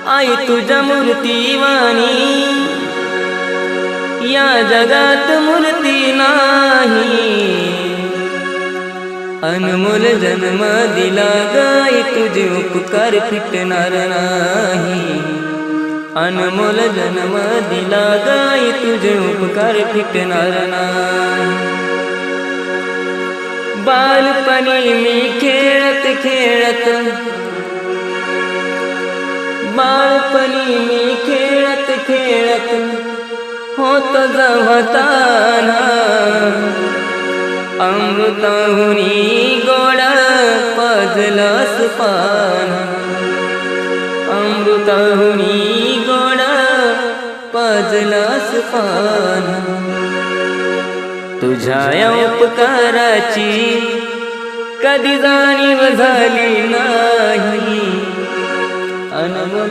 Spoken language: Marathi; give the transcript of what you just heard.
आई तुझ्या मूर्तीवाणी या जगात मूर्ती नाही। अनमोल जन्म दिला गाई तुझे उपकार फिटणार नाही। अनमोल जन्म दिला गाई तुझे उपकार फिटणार नाही। बालपणी मी खेळत खेळत बालपणी मी खेळत खेळत होत जवताना अमृताहुनी गोड पाजलंस पान। अमृताहुनी गोड पाजलंस पान। तुझ्या या उपकाराची कधी जाणीव झाली नाही। अनमोल